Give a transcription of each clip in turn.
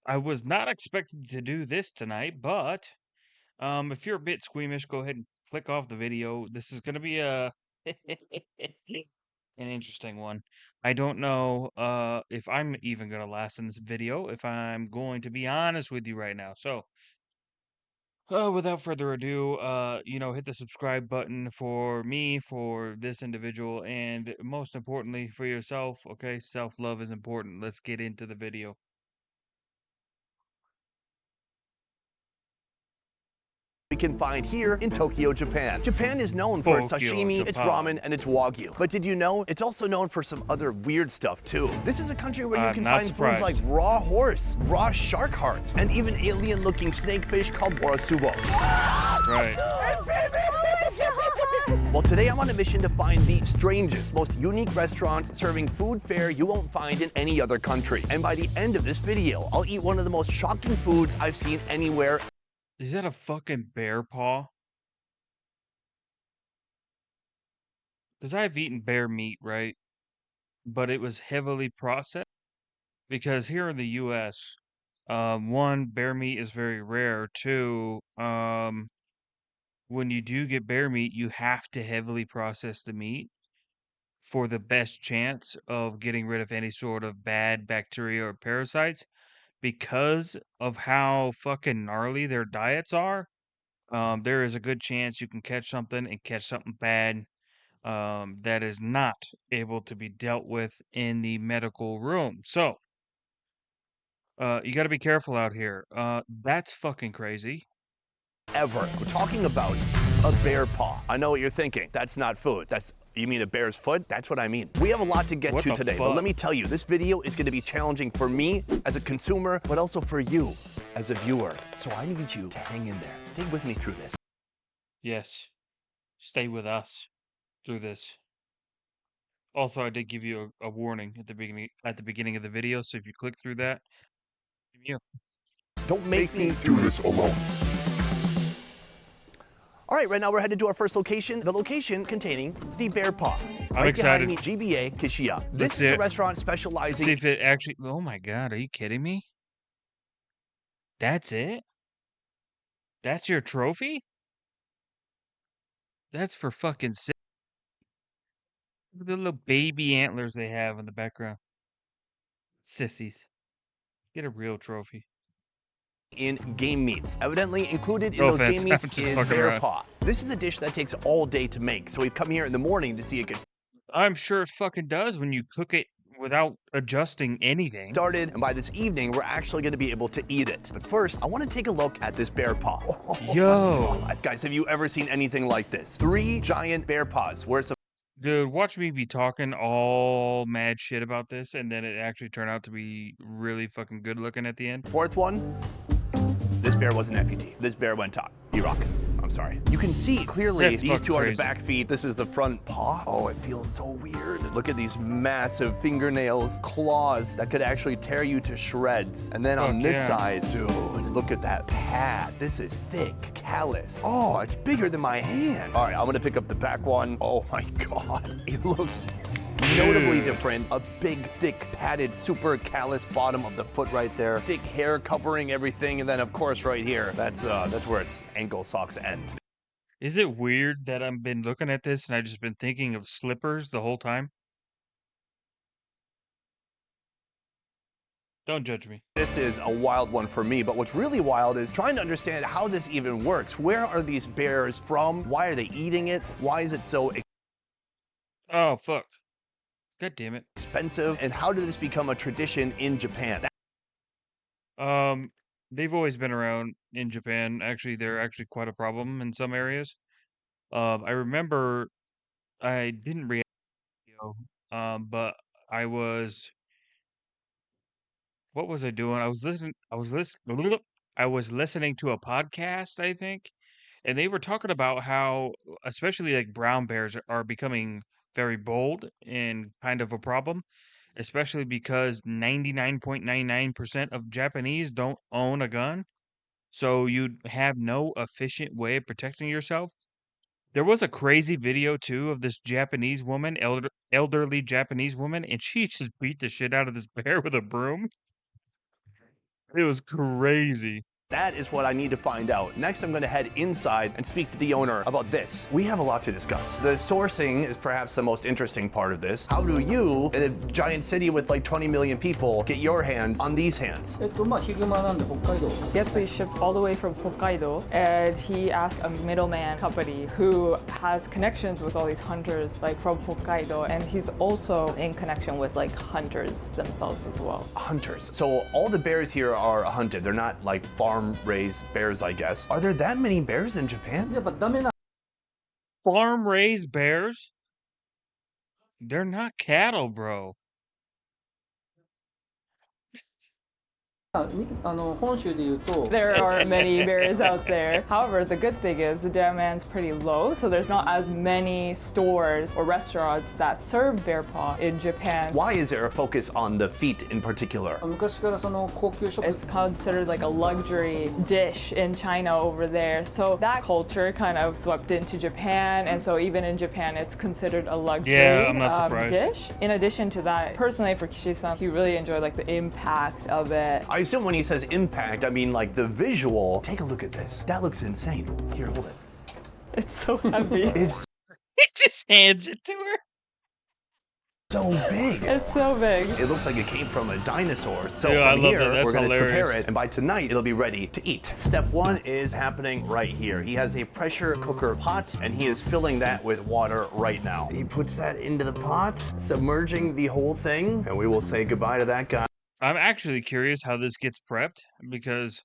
I was not expecting to do this tonight, but if you're a bit squeamish, go ahead and click off the video. This is going to be a an interesting one. I don't know if I'm even going to last in this video, if I'm going to be honest with you right now. So, without further ado, hit the subscribe button for me, for this individual, and most importantly for yourself. Okay, self-love is important. Let's get into the video. We can find here in Tokyo, Japan. Japan is known for its Tokyo, sashimi, its Japan. ramen, and its wagyu. But did you know it's also known for some other weird stuff too? This is a country where you I'm can not find foods like surprised. raw horse, raw shark heart, and even alien-looking snakefish called morasubo. Right. Well, today I'm on a mission to find the strangest, most unique restaurants serving food fare you won't find in any other country. And by the end of this video, I'll eat one of the most shocking foods I've seen anywhere. Is that a fucking bear paw? Because I've eaten bear meat, right? But it was heavily processed. Because here in the US, one, bear meat is very rare. Two, when you do get bear meat, you have to heavily process the meat for the best chance of getting rid of any sort of bad bacteria or parasites. Because of how fucking gnarly their diets are, there is a good chance you can catch something and catch something bad that is not able to be dealt with in the medical room. So, you got to be careful out here. That's fucking crazy. Ever. We're talking about a bear paw. I know what you're thinking. That's not food. You mean a bear's foot? That's what I mean. We have a lot to get What to the today, but let fuck? me tell you, this video is going to be challenging for me as a consumer, but also for you as a viewer. So I need you to hang in there. Stay with me through this. Yes, stay with us through this. Also, I did give you a warning at the beginning of the video, so if you click through that, you. Don't make me do this alone. All right, right now we're headed to our first location, the location containing the bear paw. I'm Right excited. behind me, GBA Kishiya. Let's This see is a it. restaurant See specializing if it actually. Oh my god, are you kidding me? That's it? That's your trophy? That's for fucking sick. Look at the little baby antlers they have in the background. Sissies. Get a real trophy. in game meats. Evidently included in No those game offense, meats I'm just is fucking bear around. paw. This is a dish that takes all day to make, so we've come here in the morning to see it get I'm sure it fucking does when you cook it without adjusting anything. started, and by this evening, we're actually going to be able to eat it. But first, I want to take a look at this bear paw. Oh Yo. my God. Guys, have you ever seen anything like this? 3 giant bear paws worth of Dude, watch me be talking all mad shit about this, and then it actually turn out to be really fucking good looking at the end. fourth one. This bear was an amputee. This bear went top. Iraq. I'm sorry. You can see clearly That's these fucking two are the crazy. back feet. This is the front paw. Oh, it feels so weird. Look at these massive fingernails, claws that could actually tear you to shreds. And then on Fuck this yeah. side, dude, look at that pad. This is thick, callous. Oh, it's bigger than my hand. All right, I'm gonna pick up the back one. Oh my God, it looks notably Dude. different. A big, thick, padded, super callous bottom of the foot right there. Thick hair covering everything, and then of course right here, that's where its ankle socks end. Is it weird that I've been looking at this and I've just been thinking of slippers the whole time? Don't judge me. This is a wild one for me, but what's really wild is trying to understand how this even works. Where are these bears from? Why are they eating it? Why is it so Oh, fuck. God damn it. expensive? And how did this become a tradition in Japan? Um, they've always been around in Japan. Actually, they're actually quite a problem in some areas. I remember I didn't react to the video, but I was what was I doing? I was listening to a podcast, I think, and they were talking about how especially like brown bears are becoming very bold and kind of a problem, especially because 99.99% of Japanese don't own a gun. So you have no efficient way of protecting yourself. There was a crazy video too of this Japanese woman, elderly Japanese woman, and she just beat the shit out of this bear with a broom. It was crazy. That is what I need to find out. Next, I'm going to head inside and speak to the owner about this. We have a lot to discuss. The sourcing is perhaps the most interesting part of this. How do you, in a giant city with like 20 million people, get your hands on these hands? まあヒグマなんで北海道 He actually shipped all the way from Hokkaido, and he asked a middleman company who has connections with all these hunters, like from Hokkaido, and he's also in connection with like hunters themselves as well. Hunters. So all the bears here are hunted. They're not like farm-raised bears, I guess. Are there that many bears in Japan? やっぱダメな Farm raised bears? They're not cattle, bro. 本州で言うと There are many bears out there. However, the good thing is the demand's pretty low, so there's not as many stores or restaurants that serve bear paw in Japan. Why is there a focus on the feet in particular? 昔からその高級食 It's considered like a luxury dish in China over there. So that culture kind of swept into Japan, and so even in Japan, it's considered a luxury Yeah, I'm not surprised. dish. In addition to that, personally for Kishi-san, he really enjoyed like the impact of it. I assume when he says impact, I mean like the visual. Take a look at this. That looks insane. Here, hold it. It's so heavy. It's He just hands it to her. so big. It's so big. It looks like it came from a dinosaur. So Yeah, I from love here, that. That's we're gonna hilarious. prepare it, and by tonight, it'll be ready to eat. Step one is happening right here. He has a pressure cooker pot, and he is filling that with water right now. He puts that into the pot, submerging the whole thing, and we will say goodbye to that guy. I'm actually curious how this gets prepped because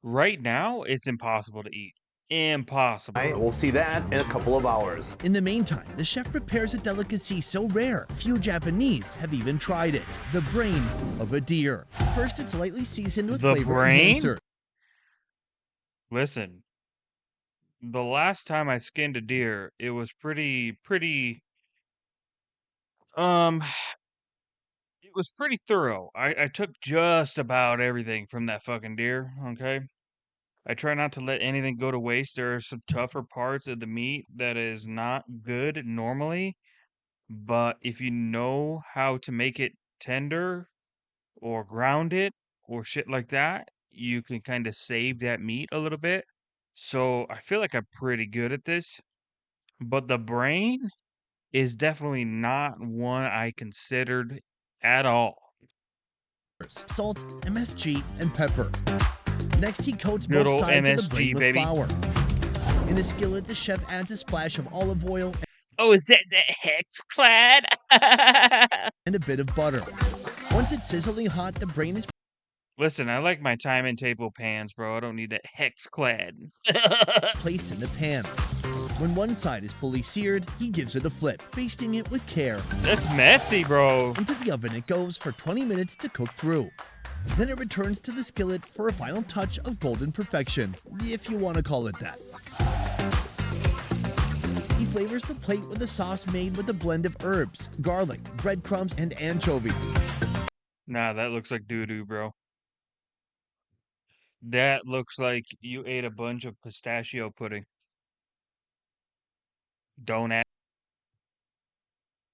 right now it's impossible to eat. Impossible. We'll see that in a couple of hours. In the meantime, the chef prepares a delicacy so rare, few Japanese have even tried it. The brain of a deer. First, it's lightly seasoned with The flavor brain? enhancer. Listen, the last time I skinned a deer, it was um, it was pretty thorough. I took just about everything from that fucking deer, okay? I try not to let anything go to waste. There are some tougher parts of the meat that is not good normally, but if you know how to make it tender or ground it or shit like that, you can kind of save that meat a little bit. So I feel like I'm pretty good at this, but the brain is definitely not one I considered at all. Salt, MSG, and pepper. Next, he coats Good both old sides of the MSG, brain with baby. flour. In a skillet, the chef adds a splash of olive oil Oh, is that the hex clad? and a bit of butter. Once it's sizzling hot, the brain is Listen, I like my time and table pans, bro. I don't need that hex clad. placed in the pan. When one side is fully seared, he gives it a flip, basting it with care. That's messy, bro. Into the oven it goes for 20 minutes to cook through. Then it returns to the skillet for a final touch of golden perfection, if you want to call it that. He flavors the plate with a sauce made with a blend of herbs, garlic, breadcrumbs, and anchovies. Nah, that looks like doo-doo, bro. That looks like you ate a bunch of pistachio pudding. Don't ask.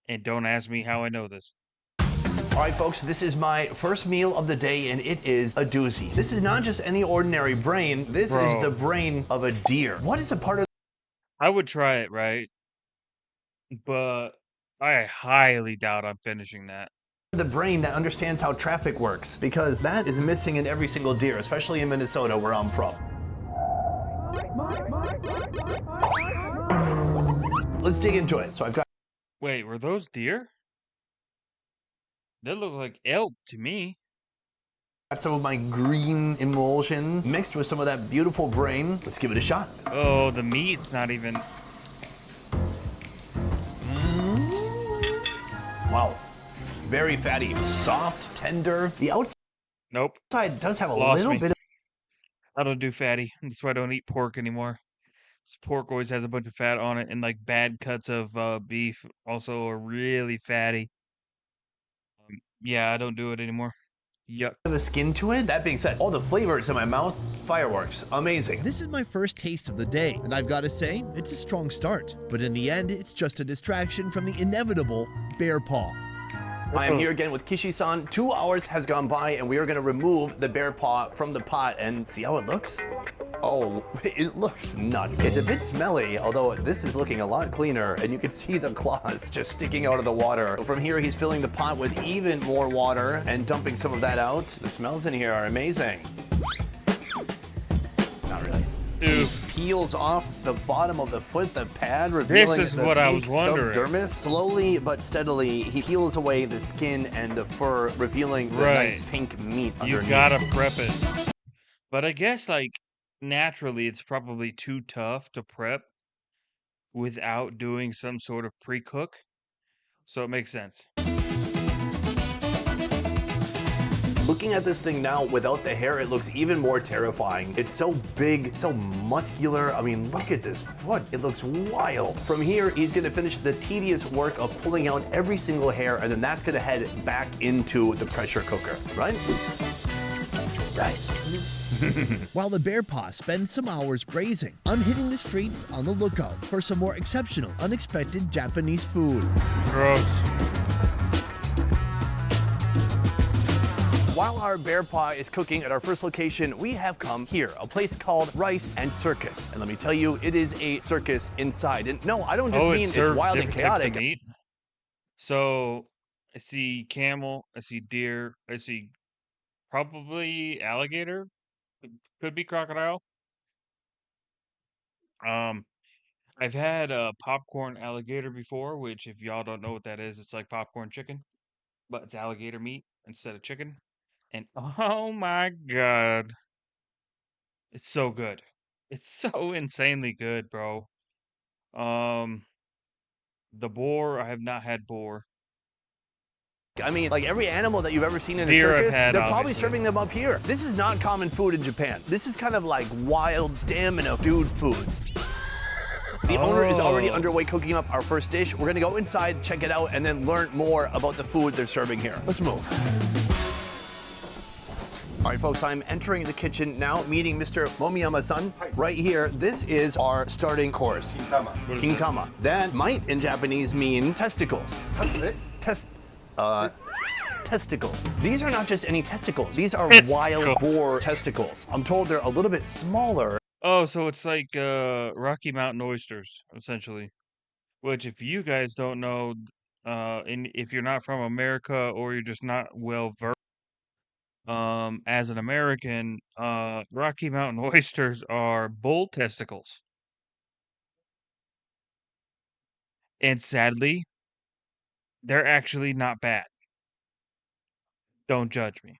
And don't ask me how I know this. All right, folks, this is my first meal of the day, and it is a doozy. This is not just any ordinary brain. This Bro. is the brain of a deer. What is a part of I would try it, right? But I highly doubt I'm finishing that. the brain that understands how traffic works? Because that is missing in every single deer, especially in Minnesota, where I'm from. Let's dig into it. So I've got Wait, were those deer? They look like elk to me. some of my green emulsion mixed with some of that beautiful brain. Let's give it a shot. Oh, the meat's not even. Wow. Very fatty, soft, tender. The Nope. outside does have a Lost little me. bit of I don't do fatty. That's why I don't eat pork anymore. 'Cause pork always has a bunch of fat on it, and like bad cuts of beef also are really fatty. Yeah, I don't do it anymore. Yuck. a skin to it. That being said, all the flavors in my mouth, fireworks. Amazing. This is my first taste of the day, and I've got to say, it's a strong start. But in the end, it's just a distraction from the inevitable bear paw. I am here again with Kishi-san. 2 hours has gone by and we are gonna remove the bear paw from the pot and see how it looks. Oh, it looks nuts. It's a bit smelly, although this is looking a lot cleaner and you can see the claws just sticking out of the water. From here, he's filling the pot with even more water and dumping some of that out. The smells in here are amazing. Not really. Ew. Peels off the bottom of the foot, the pad, revealing This is the what I pink was wondering. subdermis. Slowly but steadily, he peels away the skin and the fur, revealing the Right. nice pink meat You underneath. gotta prep it. But I guess, like, naturally, it's probably too tough to prep without doing some sort of pre-cook. So it makes sense. Looking at this thing now without the hair, it looks even more terrifying. It's so big, so muscular. I mean, look at this foot. It looks wild. From here, he's gonna finish the tedious work of pulling out every single hair, and then that's gonna head back into the pressure cooker, right? Right. While the bear paw spends some hours braising, I'm hitting the streets on the lookout for some more exceptional, unexpected Japanese food. Gross. While our bear paw is cooking at our first location, we have come here, a place called Rice and Circus. And let me tell you, it is a circus inside. And no, I don't just Oh, mean it it's serves wild and different types of chaotic. meat. So I see camel, I see deer, I see probably alligator, could be crocodile. Um, I've had popcorn alligator before, which if y'all don't know what that is, it's like popcorn chicken, but it's alligator meat instead of chicken. And oh my God, it's so good. It's so insanely good, bro. Um, the boar, I have not had boar. I mean, like every animal that you've ever seen in a Deer I've circus, had, they're probably obviously. serving them up here. This is not common food in Japan. This is kind of like wild stamina dude foods. The owner is already Oh. underway cooking up our first dish. We're gonna go inside, check it out, and then learn more about the food they're serving here. Let's move. All right, folks, I'm entering the kitchen now, meeting Mr. Momiyama-san right here. This is our starting course. What is that? Kinkama. That might in Japanese mean testicles. Testicles. These are not just any testicles. These are wild Testicles. boar testicles. I'm told they're a little bit smaller. Oh, so it's like Rocky Mountain oysters, essentially. Which, if you guys don't know, and if you're not from America or you're just not well versed, as an American, Rocky Mountain oysters are bull testicles, and sadly, they're actually not bad. Don't judge me.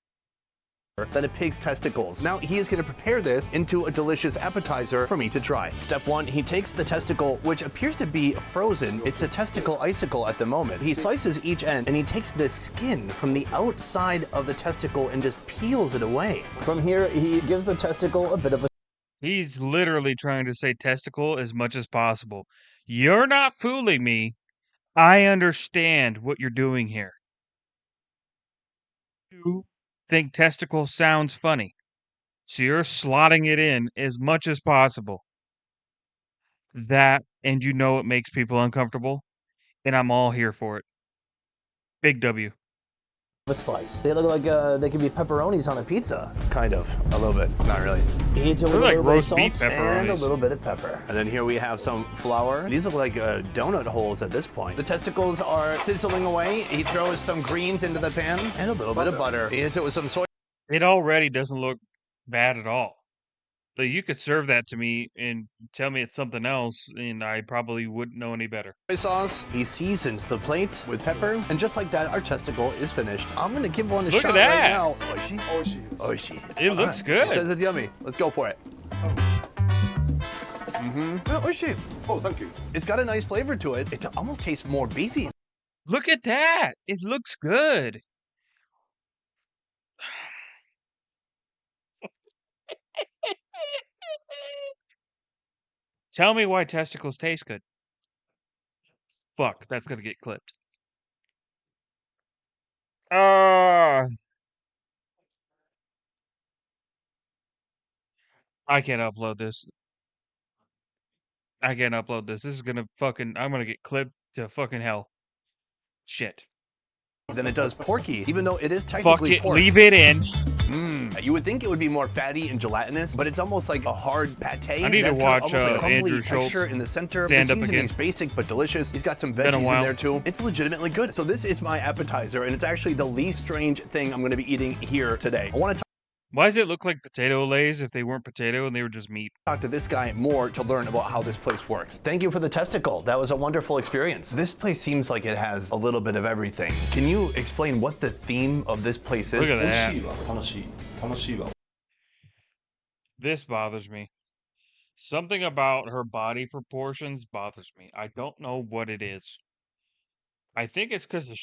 Than a pig's testicles. Now he is going to prepare this into a delicious appetizer for me to try. Step one, he takes the testicle, which appears to be frozen. It's a testicle icicle at the moment. He slices each end and he takes the skin from the outside of the testicle and just peels it away. From here, he gives the testicle a bit of a He's literally trying to say testicle as much as possible. You're not fooling me. I understand what you're doing here. You think testicle sounds funny, so you're slotting it in as much as possible. That, and you know it makes people uncomfortable, and I'm all here for it. Big W. slice. They look like they could be pepperonis on a pizza. Kind of, a little bit, not really. He eats it with They're a like little bit of roast salt beef and a pepperonis. little bit of pepper. And then here we have some flour. These look like donut holes at this point. The testicles are sizzling away. He throws some greens into the pan and a little bit of butter. He hits it with some soy It already doesn't look bad at all. Like, you could serve that to me and tell me it's something else, and I probably wouldn't know any better. sauce. He seasons the plate with pepper. And just like that, our testicle is finished. I'm gonna give one a Look at shot that. right now. Oishi? Oishi. Oishi. It looks good. It says it's yummy. Let's go for it. Oh, oishi. Oh, thank you. It's got a nice flavor to it. It almost tastes more beefy. Look at that. It looks good. Tell me why testicles taste good. Fuck, that's gonna get clipped. Ah, I can't upload this. I can't upload this. This is gonna fucking. I'm gonna get clipped to fucking hell. Shit. than it does porky, even though it is Fuck technically it, pork. leave it in. You would think it would be more fatty and gelatinous, but it's almost like a hard pate. I need to That's watch almost like a crumbly Andrew Schultz texture in the center. stand The up again. seasoning's basic but delicious. He's got some Been a veggies in while. there too. It's legitimately good. So this is my appetizer, and it's actually the least strange thing I'm going to be eating here today. I want to Why does it look like potato lays if they weren't potato and they were just meat? talk to this guy more to learn about how this place works. Thank you for the testicle. That was a wonderful experience. This place seems like it has a little bit of everything. Can you explain what the theme of this place is? Look at 美味 that. しいわ楽しい楽しいわ This bothers me. Something about her body proportions bothers me. I don't know what it is. I think it's because the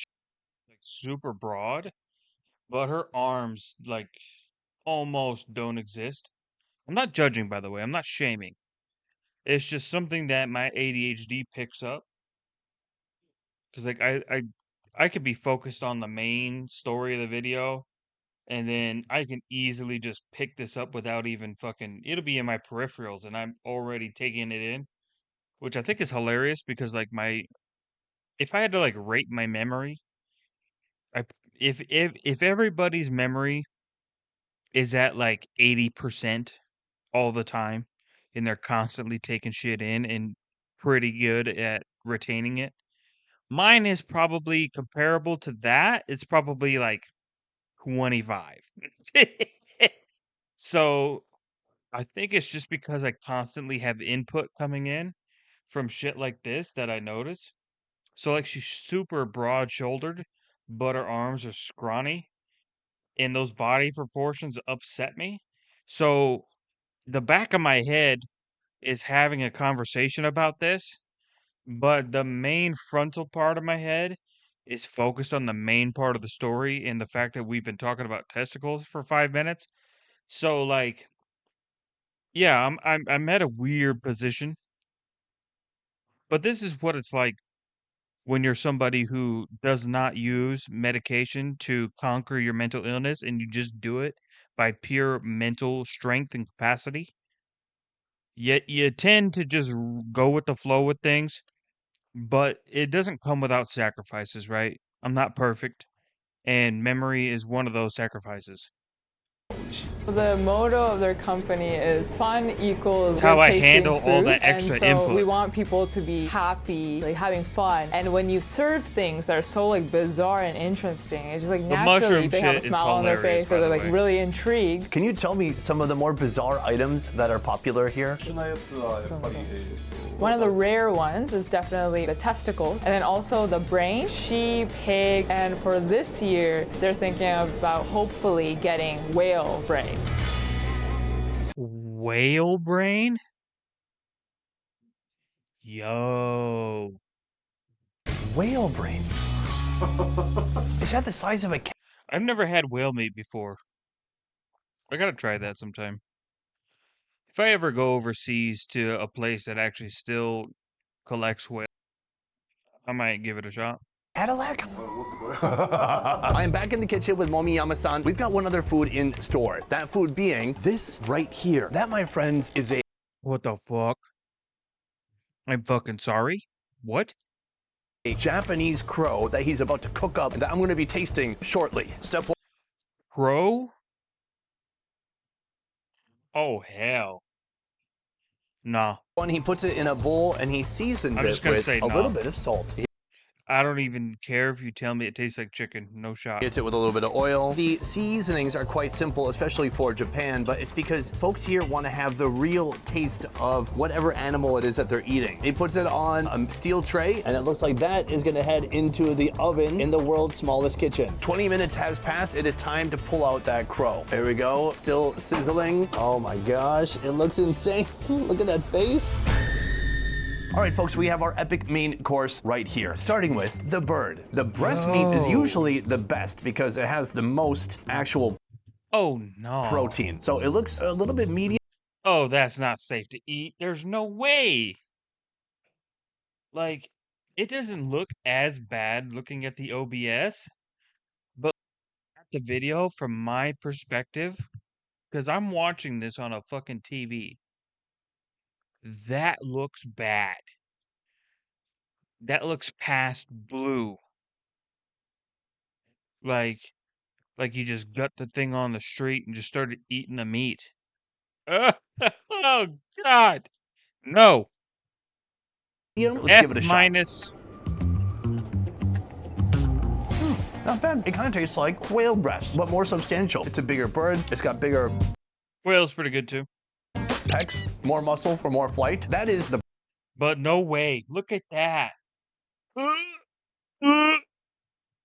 like super broad, but her arms like almost don't exist. I'm not judging, by the way. I'm not shaming. It's just something that my ADHD picks up. Because like I could be focused on the main story of the video, and then I can easily just pick this up without even fucking. It'll be in my peripherals, and I'm already taking it in, which I think is hilarious because like my if I had to like rate my memory, I if everybody's memory is at like 80% all the time, and they're constantly taking shit in and pretty good at retaining it. Mine is probably comparable to that. It's probably like 25. So I think it's just because I constantly have input coming in from shit like this that I notice. So like she's super broad shouldered, but her arms are scrawny, and those body proportions upset me. So the back of my head is having a conversation about this, but the main frontal part of my head is focused on the main part of the story and the fact that we've been talking about testicles for 5 minutes. So like, yeah, I'm at a weird position, but this is what it's like when you're somebody who does not use medication to conquer your mental illness and you just do it by pure mental strength and capacity. Yet you tend to just go with the flow with things, but it doesn't come without sacrifices, right? I'm not perfect, and memory is one of those sacrifices. The motto of their company is fun equals It's how good I tasting handle all food. that extra and so input. we want people to be happy, like having fun. And when you serve things that are so like bizarre and interesting, it's just like naturally mushroom they have a shit is smile on their hilarious, face by or they're the like way. really intrigued. Can you tell me some of the more bizarre items that are popular here? 特殊なやつはやっぱり、One of the rare ones is definitely the testicle, and then also the brain, sheep, pig, and for this year, they're thinking about hopefully getting whale brain. Whale brain? Yo. Whale brain. Is that the size of a cat? I've never had whale meat before. I gotta try that sometime. If I ever go overseas to a place that actually still collects whale, I might give it a shot. Cadillac? I am back in the kitchen with Momiyama-san. We've got one other food in store. That food being this right here. That, my friends, is a What the fuck? I'm fucking sorry? What? Japanese crow that he's about to cook up that I'm going to be tasting shortly. Step one. Crow? Oh, hell. Nah. He puts it in a bowl and he seasons I'm just it gonna with say a no. little bit of salt. He I don't even care if you tell me it tastes like chicken. No shot. hits it with a little bit of oil. The seasonings are quite simple, especially for Japan, but it's because folks here want to have the real taste of whatever animal it is that they're eating. He puts it on a steel tray, and it looks like that is going to head into the oven in the world's smallest kitchen. 20 minutes has passed. It is time to pull out that crow. There we go. Still sizzling. Oh my gosh, it looks insane. Look at that face. All right, folks, we have our epic main course right here, starting with the bird. The breast meat is usually the best because it has the most actual Oh, no. protein. So it looks a little bit medium. Oh, that's not safe to eat. There's no way. Like, it doesn't look as bad looking at the OBS, but at the video from my perspective, because I'm watching this on a fucking TV, that looks bad. That looks past blue. Like you just gut the thing on the street and just started eating the meat. Oh, oh God. No. Let's give F it a shot. minus. Not bad. It kind of tastes like quail breast, but more substantial. It's a bigger bird. It's got bigger Quail's pretty good too. pecs, more muscle for more flight. That is the But no way. Look at that.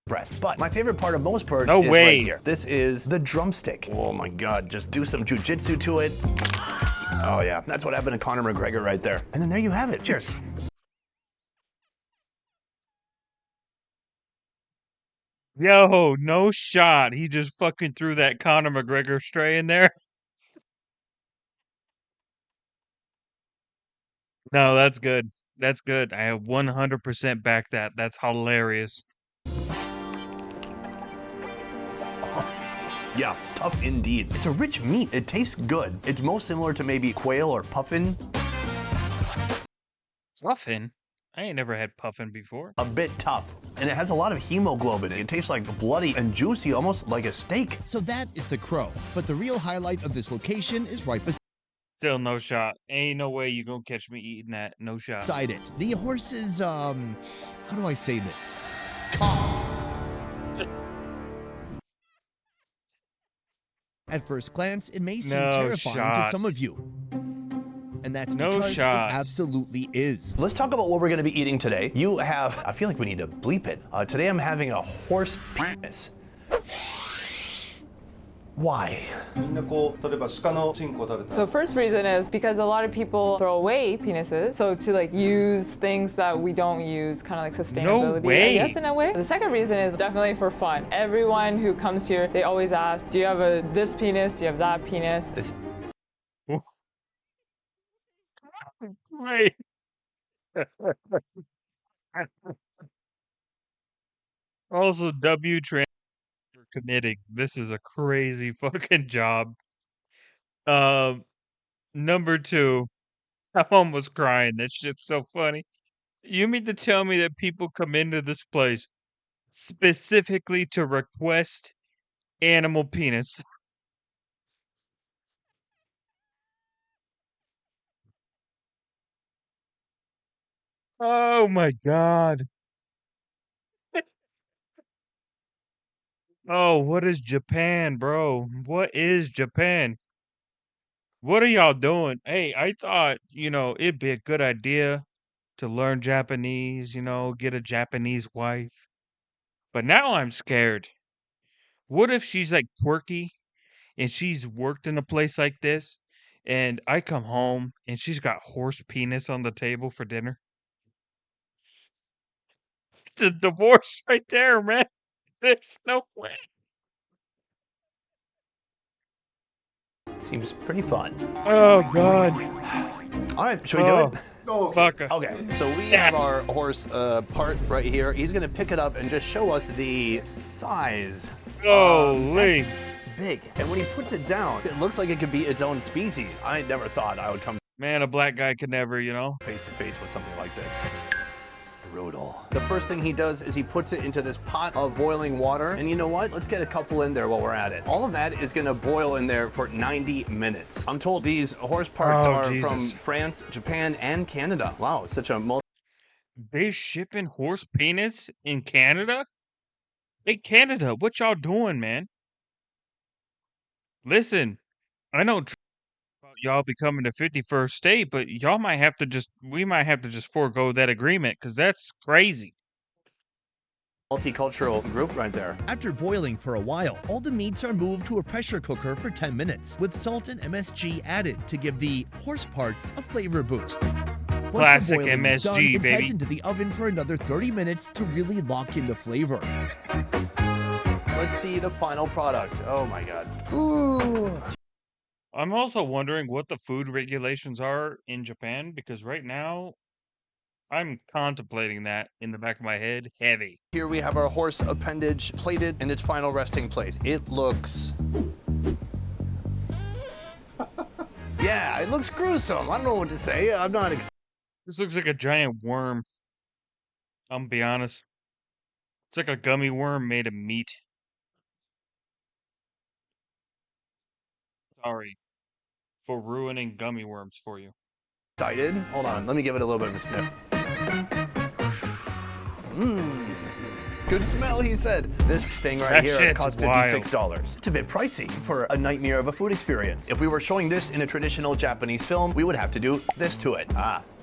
breast. But my favorite part of most birds No is way. right here. This is the drumstick. Oh my God, just do some jujitsu to it. Oh yeah, that's what happened to Conor McGregor right there. And then there you have it. Cheers. Yo, no shot. He just fucking threw that Conor McGregor stray in there. No, that's good. That's good. I 100% back that. That's hilarious. Yeah, tough indeed. It's a rich meat. It tastes good. It's most similar to maybe quail or puffin. Puffin? I ain't never had puffin before. A bit tough. And it has a lot of hemoglobin. It tastes like bloody and juicy, almost like a steak. So that is the crow. But the real highlight of this location is right Still no shot. Ain't no way you gonna catch me eating that. No shot. beside it. The horse's, how do I say this? At first glance, it may seem No terrifying to shot. some of you. And that's No because shot. it absolutely is. Let's talk about what we're gonna be eating today. You have, I feel like we need to bleep it. Today I'm having a horse penis. Why? みんなこう例えば鹿のチンコを食べた So first reason is because a lot of people throw away penises. So to like use things that we don't use, kind of like sustainability, way. I guess in a way. The second reason is definitely for fun. Everyone who comes here, they always ask, do you have this penis? Do you have that penis? It's Wait. Also, W trans for committing. This is a crazy fucking job. Number two, I'm almost crying. That shit's so funny. You mean to tell me that people come into this place specifically to request animal penis? Oh my God. Oh, what is Japan, bro? What is Japan? What are y'all doing? Hey, I thought, it'd be a good idea to learn Japanese, get a Japanese wife. But now I'm scared. What if she's like quirky and she's worked in a place like this and I come home and she's got horse penis on the table for dinner? It's a divorce right there, man. There's no way. seems pretty fun. Oh God. All right, should we do it? Fuck. Okay, so we have our horse part right here. He's gonna pick it up and just show us the size. Holy. That's big. And when he puts it down, it looks like it could be its own species. I never thought I would come Man, a black guy could never, face to face with something like this. Brutal. The first thing he does is he puts it into this pot of boiling water. And you know what? Let's get a couple in there while we're at it. All of that is gonna boil in there for 90 minutes. I'm told these horse parts Oh, are Jesus. from France, Japan, and Canada. Wow, it's such a They shipping horse penis in Canada? Hey, Canada, what y'all doing, man? Listen, I know about y'all becoming the 51st state, but we might have to just forego that agreement because that's crazy. multicultural group right there. After boiling for a while, all the meats are moved to a pressure cooker for 10 minutes, with salt and MSG added to give the horse parts a flavor boost. Once Classic the boiling is done, MSG, it baby. heads into the oven for another 30 minutes to really lock in the flavor. Let's see the final product. Oh my God. I'm also wondering what the food regulations are in Japan because right now I'm contemplating that in the back of my head heavy. Here we have our horse appendage plated in its final resting place. It looks... yeah, it looks gruesome. I don't know what to say. I'm not excited. This looks like a giant worm. I'm gonna be honest. It's like a gummy worm made of meat. Sorry for ruining gummy worms for you. Excited? Hold on, let me give it a little bit of a sniff. Good smell, he said. This thing right That here shit's costs wild. $56. It's a bit pricey for a nightmare of a food experience. If we were showing this in a traditional Japanese film, we would have to do this to it.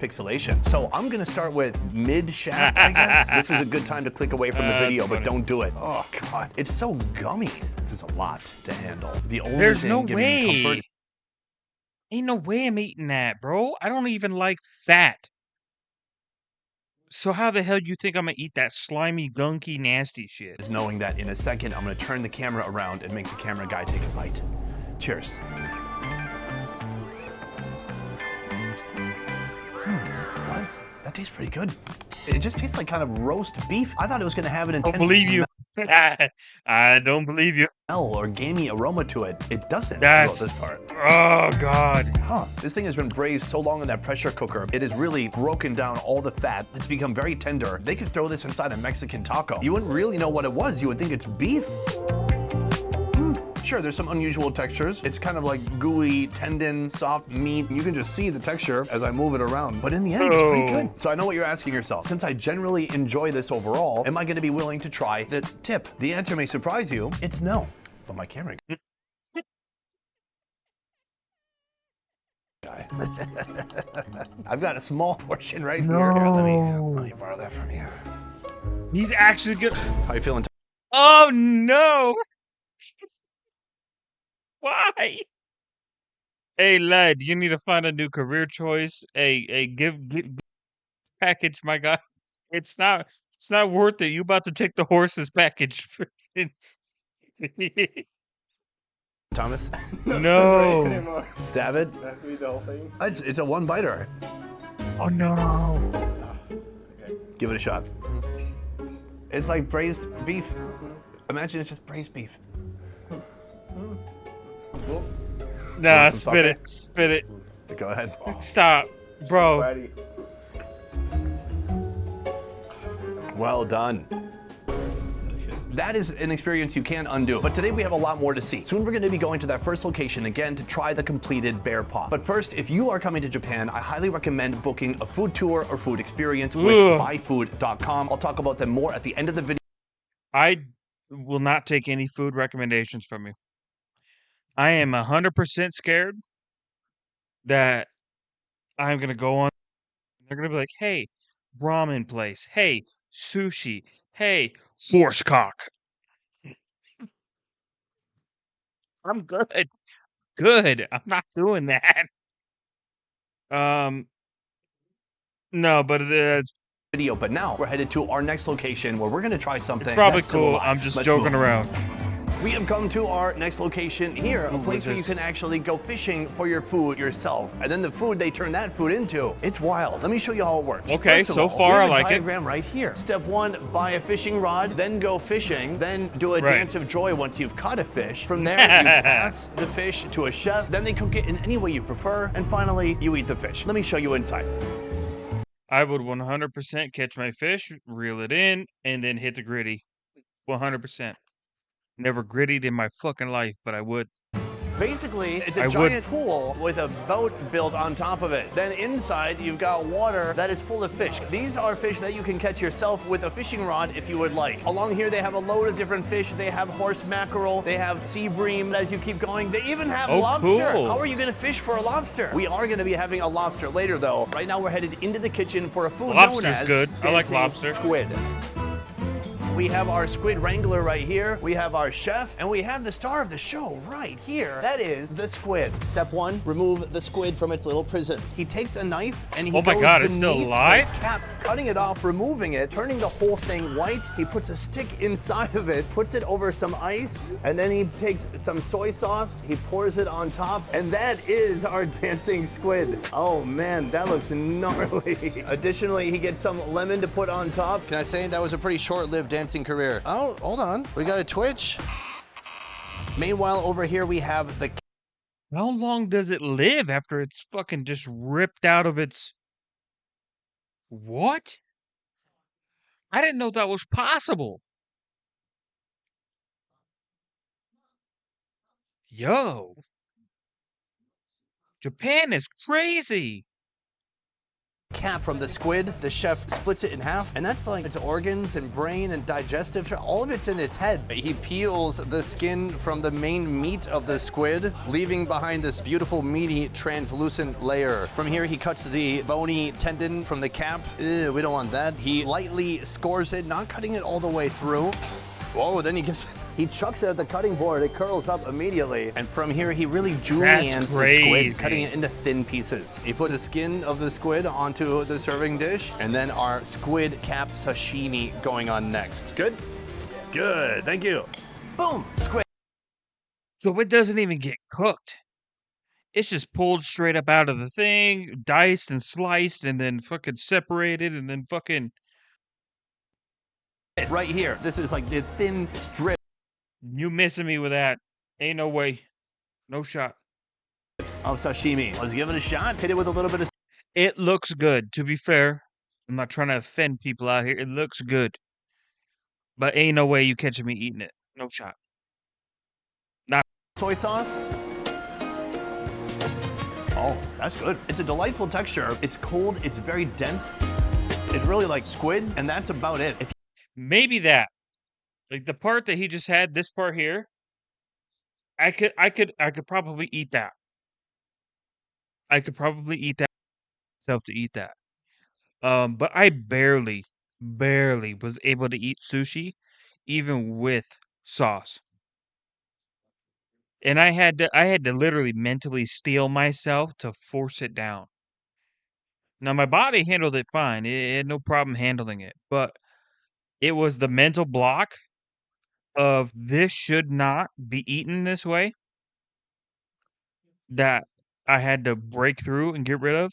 Pixelation. So I'm gonna start with mid-shaft, I guess. This is a good time to click away from the That's video, but funny. don't do it. Oh God, it's so gummy. This is a lot to handle. The only There's thing no giving me way. comfort Ain't no way I'm eating that, bro. I don't even like fat. So how the hell you think I'm gonna eat that slimy, gunky, nasty shit? is knowing that in a second I'm gonna turn the camera around and make the camera guy take a bite. Cheers. What? That tastes pretty good. It just tastes like kind of roast beef. I thought it was gonna have an I intense don't believe you. I don't believe you. smell or gamey aroma to it. It doesn't. That's- About this part. Oh God. Huh. This thing has been braised so long in that pressure cooker, it has really broken down all the fat. It's become very tender. They could throw this inside a Mexican taco. You wouldn't really know what it was. You would think it's beef. Sure, there's some unusual textures. It's kind of like gooey, tendon, soft meat. You can just see the texture as I move it around. But in the end, it's pretty Oh. good. So I know what you're asking yourself. Since I generally enjoy this overall, am I gonna be willing to try the tip? The answer may surprise you. It's no. But my camera guy. I've got a small portion right here. Here, let me borrow that from you. He's actually good. How you feeling? Oh no. Why? Hey lad, you need to find a new career choice. Hey, give package, my guy. It's not worth it. You about to take the horse's package. Thomas? No. Stab it? It's a one biter. Oh no. Give it a shot. It's like braised beef. Imagine it's just braised beef. Nah, Want some sake? spit it. Go ahead. Stop, bro. Well done. That is an experience you can't undo. But today we have a lot more to see. Soon we're going to be going to that first location again to try the completed bear paw. But first, if you are coming to Japan, I highly recommend booking a food tour or food experience with Ugh. buyfood.com. I'll talk about them more at the end of the video. I will not take any food recommendations from you. I am 100% scared that I'm gonna go on. They're gonna be like, "Hey, ramen place. Hey, sushi. Hey, horsecock." I'm good. Good. I'm not doing that. No, but it's Video, but now we're headed to our next location where we're going to try something probably that's still cool. alive. I'm just Let's joking move. around. We have come to our next location here, a Ooh, place what's where you this? can actually go fishing for your food yourself. And then the food they turn that food into. It's wild. Let me show you how it works. Okay, First of so all, far we have I a like it. diagram right here. Step 1, buy a fishing rod, then go fishing, then do a Right. dance of joy once you've caught a fish. From there, you pass the fish to a chef, then they cook it in any way you prefer, and finally, you eat the fish. Let me show you inside. I would 100% catch my fish, reel it in, and then hit the gritty. 100%. Never grittied in my fucking life, but I would. Basically, it's a I would- giant pool with a boat built on top of it. Then inside, you've got water that is full of fish. These are fish that you can catch yourself with a fishing rod if you would like. Along here, they have a load of different fish. They have horse mackerel, they have sea bream. As you keep going, they even have Oh, lobster. cool. How are you gonna fish for a lobster? We are gonna be having a lobster later, though. Right now, we're headed into the kitchen for a food known Lobster's as good. I like dancing lobster. squid. We have our squid wrangler right here. We have our chef, and we have the star of the show right here. That is the squid. Step 1, remove the squid from its little prison. He takes a knife and he Oh my goes God, it's still beneath alive? the cap, cutting it off, removing it, turning the whole thing white. He puts a stick inside of it, puts it over some ice, and then he takes some soy sauce, he pours it on top, and that is our dancing squid. Oh man, that looks gnarly. Additionally, he gets some lemon to put on top. Can I say that was a pretty short-lived dancing career? Oh, hold on. We got a twitch. Meanwhile, over here we have the How long does it live after it's fucking just ripped out of its... What? I didn't know that was possible. Yo. Japan is crazy. Cap from the squid. The chef splits it in half, and that's like its organs and brain and digestive. All of it's in its head. He peels the skin from the main meat of the squid, leaving behind this beautiful, meaty, translucent layer. From here, he cuts the bony tendon from the cap. Ew, we don't want that. He lightly scores it, not cutting it all the way through. Whoa, then he chucks it at the cutting board. It curls up immediately. And from here, he really juliennes the squid, cutting it into thin pieces. He put the skin of the squid onto the serving dish, and then our squid cap sashimi going on next. Good? Good, thank you. Boom, squid. So it doesn't even get cooked. It's just pulled straight up out of the thing, diced and sliced, and then fucking separated, and then fucking... Right here, this is like the thin strip You missing me with that. Ain't no way. No shot. of sashimi. Let's give it a shot. Hit it with a little bit of... It looks good, to be fair. I'm not trying to offend people out here. It looks good. But ain't no way you catching me eating it. No shot. soy sauce. Oh, that's good. It's a delightful texture. It's cold, it's very dense. It's really like squid, and that's about it. If Maybe that. Like the part that he just had, this part here, I could probably eat that. I could probably eat that myself to eat that. But I barely was able to eat sushi, even with sauce. And I had to literally mentally steel myself to force it down. Now my body handled it fine. It had no problem handling it, but it was the mental block of this should not be eaten this way that I had to break through and get rid of.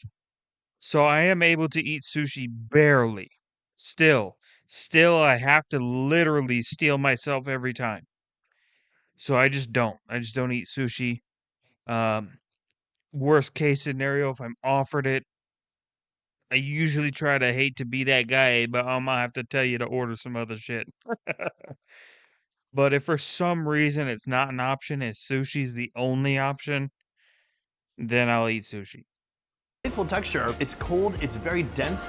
So I am able to eat sushi barely. Still I have to literally steel myself every time. So I just don't eat sushi. Worst case scenario, if I'm offered it, I usually try to hate to be that guy, but I'm gonna have to tell you to order some other shit. But if for some reason it's not an option, and sushi's the only option, then I'll eat sushi. delightful texture. It's cold, it's very dense.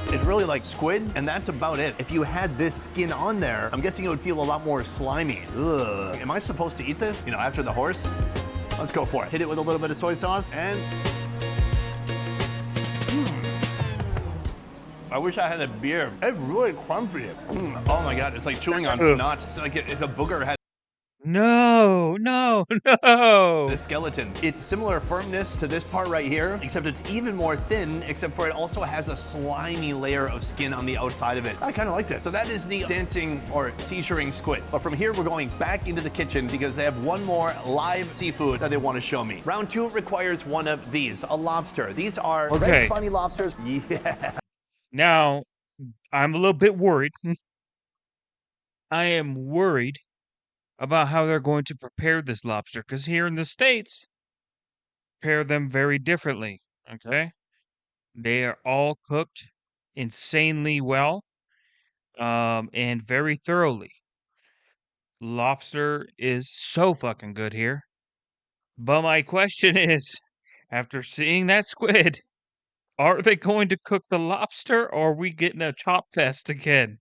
It's really like squid, and that's about it. If you had this skin on there, I'm guessing it would feel a lot more slimy. Ugh. Am I supposed to eat this? You know, after the horse? Let's go for it. Hit it with a little bit of soy sauce, and... I wish I had a beer. It's really crunchy. Oh my God, it's like chewing on snot. It's like if a booger had No. the skeleton. It's similar firmness to this part right here, except it's even more thin, except for it also has a slimy layer of skin on the outside of it. I kind of like this. So that is the dancing or seasoring squid. But from here, we're going back into the kitchen because they have one more live seafood that they want to show me. Round two requires one of these, a lobster. These are Okay. red spiny lobsters. Yeah. Now, I'm a little bit worried. I am worried about how they're going to prepare this lobster, because here in the States, prepare them very differently, okay? They are all cooked insanely well, and very thoroughly. Lobster is so fucking good here. But my question is, after seeing that squid, are they going to cook the lobster, or are we getting a chop fest again?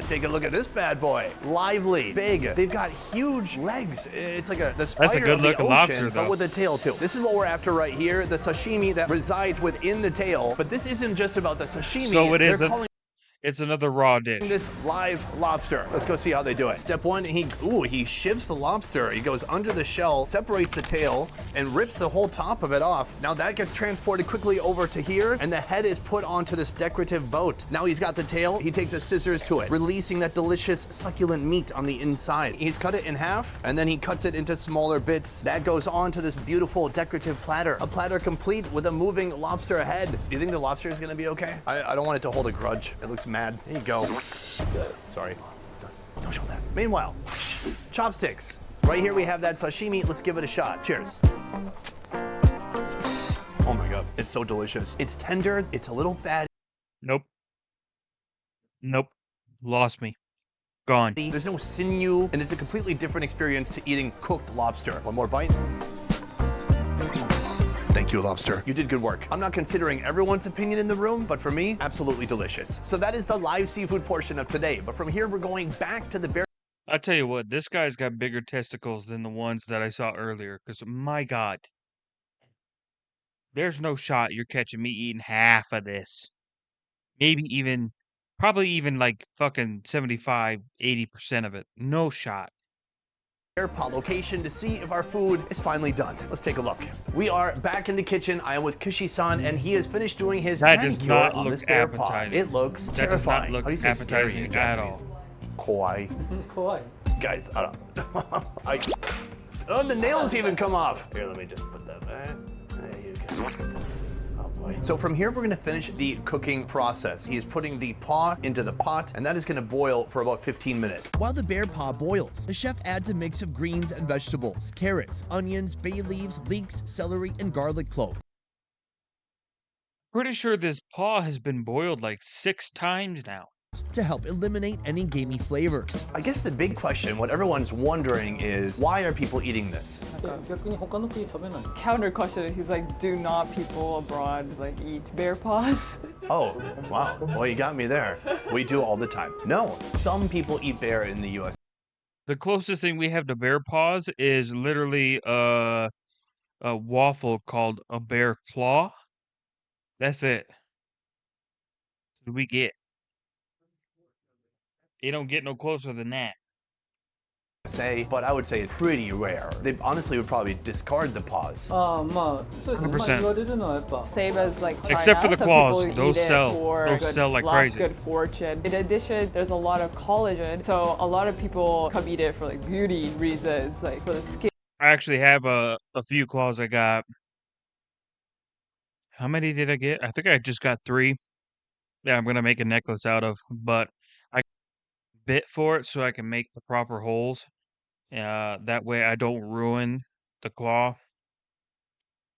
Take a look at this bad boy. Lively, big. They've got huge legs. It's like the spider good of the looking ocean, lobster, but though. with a tail too. This is what we're after right here, the sashimi that resides within the tail. But this isn't just about the sashimi. So it They're isn't. calling It's another raw dish. this live lobster. Let's go see how they do it. Step one, he shivs the lobster. He goes under the shell, separates the tail, and rips the whole top of it off. Now that gets transported quickly over to here, and the head is put onto this decorative boat. Now he's got the tail, he takes his scissors to it, releasing that delicious succulent meat on the inside. He's cut it in half, and then he cuts it into smaller bits. That goes on to this beautiful decorative platter. A platter complete with a moving lobster head. Do you think the lobster is gonna be okay? I don't want it to hold a grudge. It looks mad. There you go. Sorry. Don't show that. Meanwhile, chopsticks. Right here we have that sashimi. Let's give it a shot. Cheers. Oh my God, it's so delicious. It's tender, it's a little fatty. Nope. Lost me. Gone. There's no sinew, and it's a completely different experience to eating cooked lobster. One more bite. Thank you, lobster. You did good work. I'm not considering everyone's opinion in the room, but for me, absolutely delicious. So that is the live seafood portion of today. But from here, we're going back to the bear I tell you what, this guy's got bigger testicles than the ones that I saw earlier. Because my God, there's no shot you're catching me eating half of this. Maybe even, probably even like fucking 75, 80% of it. No shot. paw location to see if our food is finally done. Let's take a look. We are back in the kitchen. I am with Kishi-san, and he has finished doing his That does manicure not on look this bear paw. appetizing. It looks That does not terrifying. look How do you say scary in appetizing at Japanese? all. Kawaii. 怖い Guys, oh, the nails even come off. Here, let me just put that back. There you go. Oh boy. So from here, we're gonna finish the cooking process. He is putting the paw into the pot, and that is gonna boil for about 15 minutes. While the bear paw boils, the chef adds a mix of greens and vegetables, carrots, onions, bay leaves, leeks, celery, and garlic clove. Pretty sure this paw has been boiled like 6 times now. To help eliminate any gamey flavors. I guess the big question, what everyone's wondering is, why are people eating this? 逆に他の国食べない Counter question, he's like, do not people abroad like eat bear paws? Oh, wow. Well, you got me there. We do all the time. No, some people eat bear in the US. The closest thing we have to bear paws is literally a waffle called a bear claw. That's it. What do we get? It don't get no closer than that. But I would say it's pretty rare. They honestly would probably discard the paws. ああまあそうですね、まあ、 100%. 言われるのはやっぱ Same as like China, Except for the some claws, people those eat it sell. for Those good sell like luck, crazy. good fortune. In addition, there's a lot of collagen, so a lot of people come eat it for like beauty reasons, like for the skin. I actually have a few claws I got. How many did I get? I think I just got 3. Yeah, I'm gonna make a necklace out of, but I bit for it so I can make the proper holes. That way I don't ruin the claw.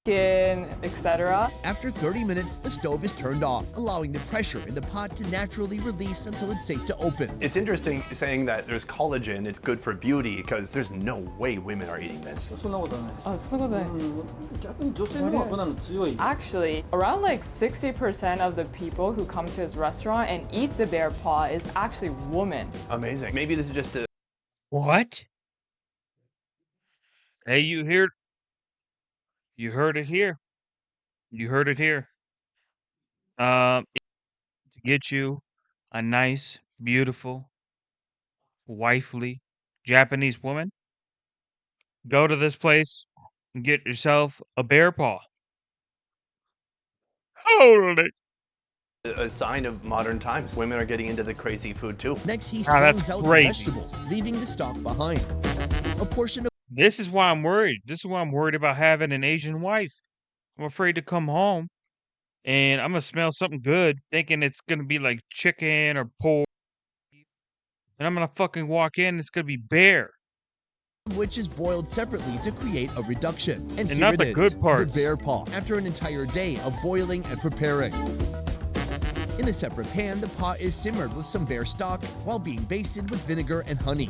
Skin, etc. After 30 minutes, the stove is turned off, allowing the pressure in the pot to naturally release until it's safe to open. It's interesting saying that there's collagen, it's good for beauty, because there's no way women are eating this. そんなことはない、 Oh, そんなことない。うん、逆に女性の方がこんなの強い Actually, around like 60% of the people who come to his restaurant and eat the bear paw is actually women. Amazing. Maybe this is just a What? Hey, you heard it here. You heard it here. To get you a nice, beautiful, wifely Japanese woman, go to this place and get yourself a bear paw. Holy! a sign of modern times. Women are getting into the crazy food too. Next, he Ah, that's strains out the crazy. vegetables, leaving the stalk behind. A portion of This is why I'm worried. This is why I'm worried about having an Asian wife. I'm afraid to come home and I'm gonna smell something good, thinking it's gonna be like chicken or pork, and I'm gonna fucking walk in, it's gonna be bear. which is boiled separately to create a reduction. And here not it the is, good parts. the bear paw, after an entire day of boiling and preparing. In a separate pan, the paw is simmered with some bear stock while being basted with vinegar and honey.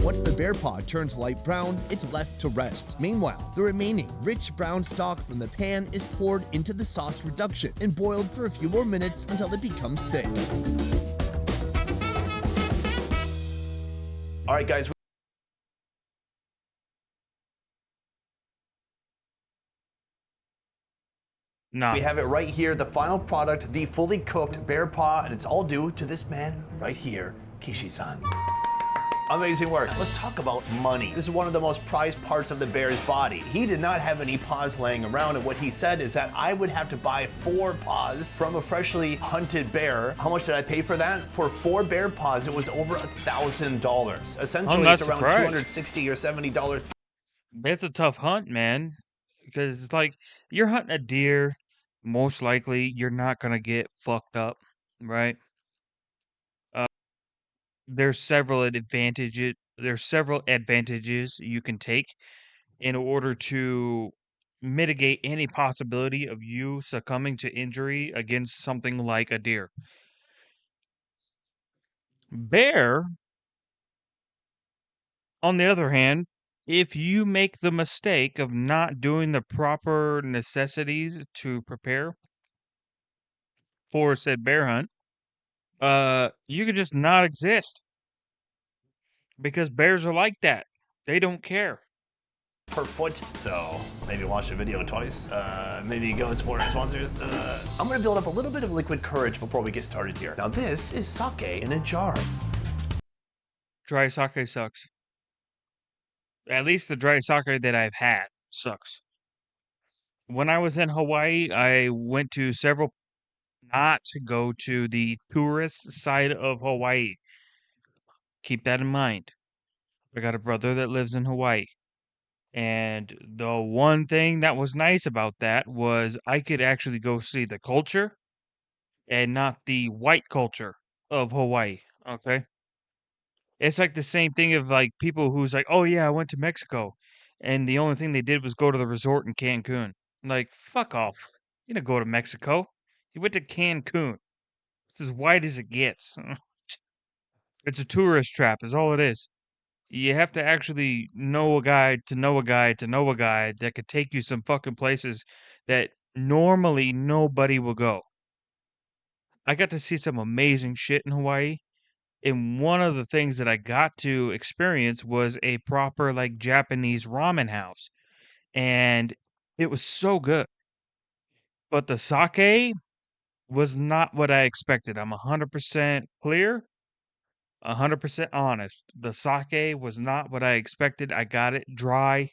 Once the bear paw turns light brown, it's left to rest. Meanwhile, the remaining rich brown stock from the pan is poured into the sauce reduction and boiled for a few more minutes until it becomes thick. All right, guys. Nah. We have it right here, the final product, the fully cooked bear paw, and it's all due to this man right here, Kishi-san. Amazing work. Let's talk about money. This is one of the most prized parts of the bear's body. He did not have any paws laying around, and what he said is that I would have to buy 4 paws from a freshly hunted bear. How much did I pay for that? For 4 bear paws, it was over $1,000. Essentially, not it's around surprised. $260 or $70. It's a tough hunt, man. Because it's like you're hunting a deer, most likely you're not gonna get fucked up, right? There's several advantages. There's several advantages you can take in order to mitigate any possibility of you succumbing to injury against something like a deer. Bear, on the other hand, if you make the mistake of not doing the proper necessities to prepare for said bear hunt, you could just not exist because bears are like that. They don't care. Per foot, so maybe watch the video twice. Maybe go support our sponsors. I'm gonna build up a little bit of liquid courage before we get started here. Now this is sake in a jar. Dry sake sucks. At least the dry sake that I've had sucks. When I was in Hawaii, I went to several not to go to the tourist side of Hawaii. Keep that in mind. I got a brother that lives in Hawaii. And the one thing that was nice about that was I could actually go see the culture and not the white culture of Hawaii. Okay. It's like the same thing of like people who's like, oh yeah, I went to Mexico. And the only thing they did was go to the resort in Cancun. Like, fuck off. You didn't go to Mexico. You went to Cancun. It's as white as it gets. It's a tourist trap, is all it is. You have to actually know a guy to know a guy to know a guy that could take you some fucking places that normally nobody will go. I got to see some amazing shit in Hawaii. And one of the things that I got to experience was a proper, like, Japanese ramen house. And it was so good. But the sake was not what I expected. I'm 100% clear, 100% honest. The sake was not what I expected. I got it dry.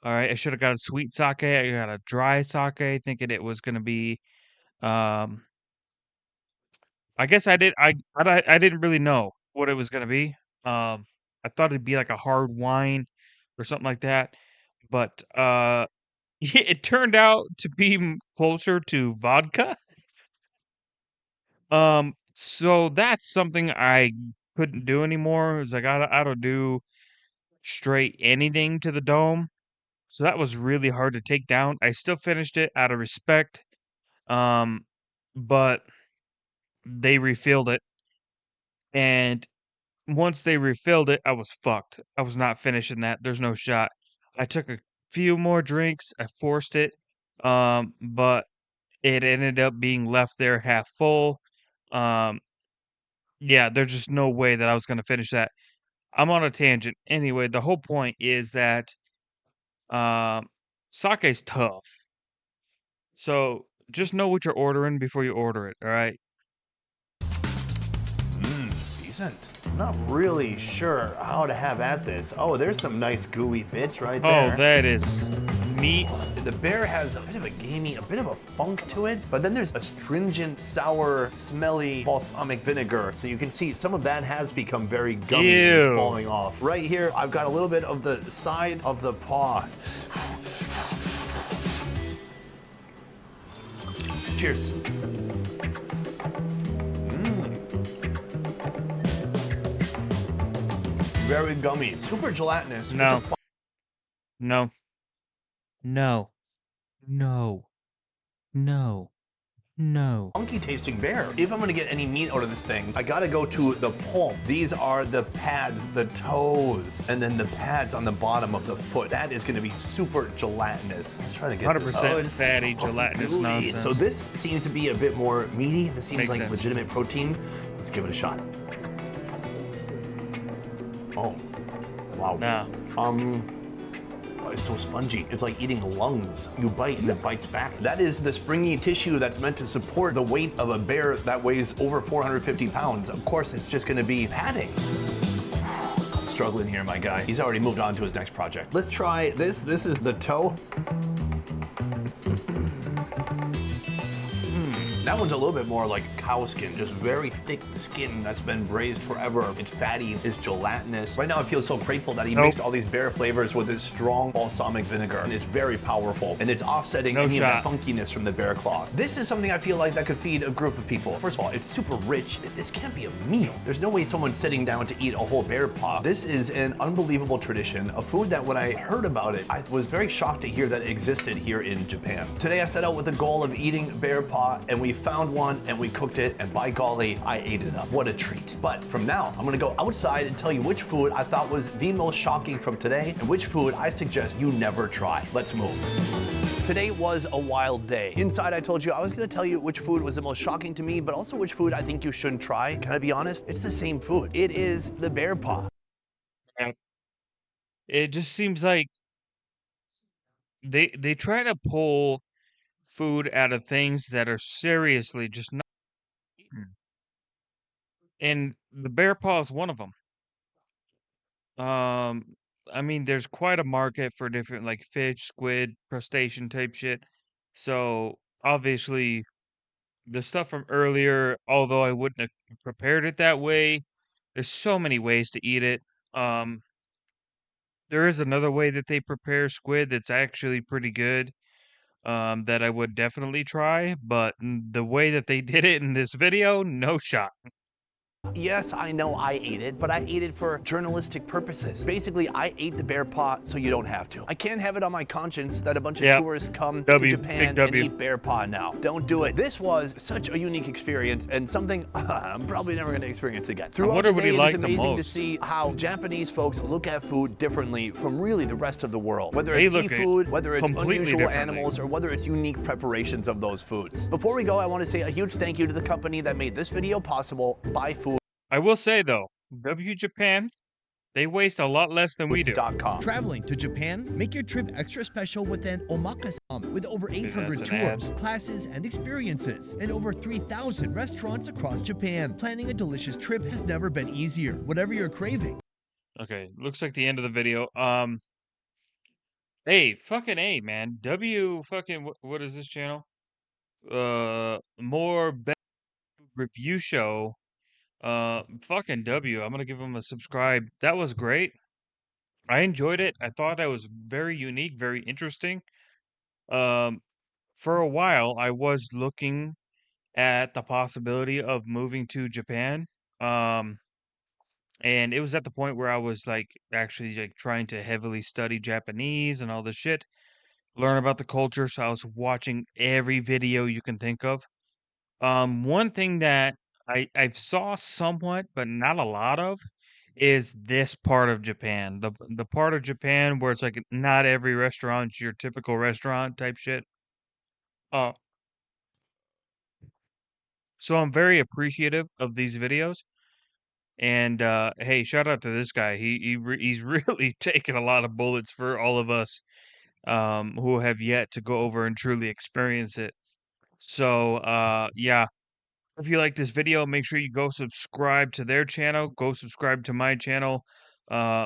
All right, I should have got a sweet sake. I got a dry sake, thinking it was gonna be. Um, I guess I didn't really know what it was gonna be. I thought it'd be like a hard wine or something like that, but it turned out to be closer to vodka. So that's something I couldn't do anymore. Is like I don't do straight anything to the dome. So that was really hard to take down. I still finished it out of respect. Um, but they refilled it, and once they refilled it, I was fucked. I was not finishing that. There's no shot. I took a few more drinks. I forced it, but it ended up being left there half full. Um, yeah, there's just no way that I was gonna finish that. I'm on a tangent. Anyway, the whole point is that um, sake's tough. So just know what you're ordering before you order it. All right. Decent. I'm not really sure how to have at this. Oh, there's some nice gooey bits right Oh, there. that is meat. The bear has a bit of a gamey, a bit of a funk to it, but then there's a stringent, sour, smelly balsamic vinegar. So you can see some of that has become very gummy and is Ew. falling off. Right here, I've got a little bit of the side of the paw. Cheers. Very gummy, super gelatinous. It's No. a No. No. No. No. No. funky tasting bear. If I'm gonna get any meat out of this thing, I gotta go to the palm. These are the pads, the toes, and then the pads on the bottom of the foot. That is gonna be super gelatinous. Let's try to get 100% this. Oh, it's fatty, so gelatinous gooey. nonsense. So this seems to be a bit more meaty. This seems Makes like sense. legitimate protein. Let's give it a shot. Oh, wow. Nah. It's so spongy. It's like eating lungs. You bite and it bites back. That is the springy tissue that's meant to support the weight of a bear that weighs over 450 pounds. Of course, it's just gonna be padding. Struggling here, my guy. He's already moved on to his next project. Let's try this. This is the toe. That one's a little bit more like cow skin, just very thick skin that's been braised forever. It's fatty, it's gelatinous. Right now I feel so grateful that he mixed all these bear flavors with this strong balsamic vinegar. And it's very powerful, and it's offsetting any of that funkiness from the bear claw. This is something I feel like that could feed a group of people. First of all, it's super rich. This can't be a meal. There's no way someone's sitting down to eat a whole bear paw. This is an unbelievable tradition, a food that when I heard about it, I was very shocked to hear that it existed here in Japan. Today I set out with the goal of eating bear paw, and we found one and we cooked it, and by golly, I ate it up. What a treat. But from now, I'm gonna go outside and tell you which food I thought was the most shocking from today and which food I suggest you never try. Let's move. Today was a wild day. Inside, I told you I was gonna tell you which food was the most shocking to me, but also which food I think you shouldn't try. Can I be honest? It's the same food. It is the bear paw. It just seems like they try to pull food out of things that are seriously just not eaten. And the bear paw is one of them. I mean, there's quite a market for different like fish, squid, crustacean type shit. So obviously, the stuff from earlier, although I wouldn't have prepared it that way, there's so many ways to eat it. Um, there is another way that they prepare squid that's actually pretty good. That I would definitely try, but the way that they did it in this video, no shot. Yes, I know I ate it, but I ate it for journalistic purposes. Basically, I ate the bear paw so you don't have to. I can't have it on my conscience that a bunch of Yep. tourists come W, to big Japan and W. eat bear paw now. Don't do it. This was such a unique experience and something I'm probably never going to experience again. Throughout wonder the what day, he it is liked the amazing to most. see how Japanese folks look at food differently from really the rest of the world. Whether They it's look at it seafood, whether it's completely unusual differently. animals, or whether it's unique preparations of those foods. Before we go, I want to say a huge thank you to the company that made this video possible, Buy Food. I will say though, W Japan, they waste a lot less than we do. .com. Traveling to Japan? Make your trip extra special with an omakase with over 800 that's an ad. tours, classes, and experiences, and over 3,000 restaurants across Japan. Planning a delicious trip has never been easier. Whatever you're craving. Okay, looks like the end of the video. Hey, fucking A, man. W fucking what is this channel? More better review show. Fucking W. I'm gonna give him a subscribe. That was great. I enjoyed it. I thought that was very unique, very interesting. Um, for a while, I was looking at the possibility of moving to Japan. Um, and it was at the point where I was like actually like trying to heavily study Japanese and all this shit, learn about the culture. So I was watching every video you can think of. One thing that I've saw somewhat, but not a lot of, is this part of Japan. The part of Japan where it's like not every restaurant's your typical restaurant type shit. Uh, so I'm very appreciative of these videos. And hey, shout out to this guy. He's really taken a lot of bullets for all of us who have yet to go over and truly experience it. So yeah, if you like this video, make sure you go subscribe to their channel, go subscribe to my channel.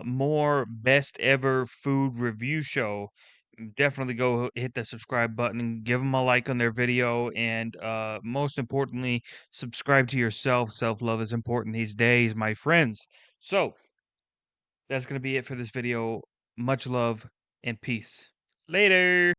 More best ever food review show. Definitely go hit the subscribe button and give them a like on their video. And most importantly, subscribe to yourself. Self-love is important these days, my friends. So that's going to be it for this video. Much love and peace. Later.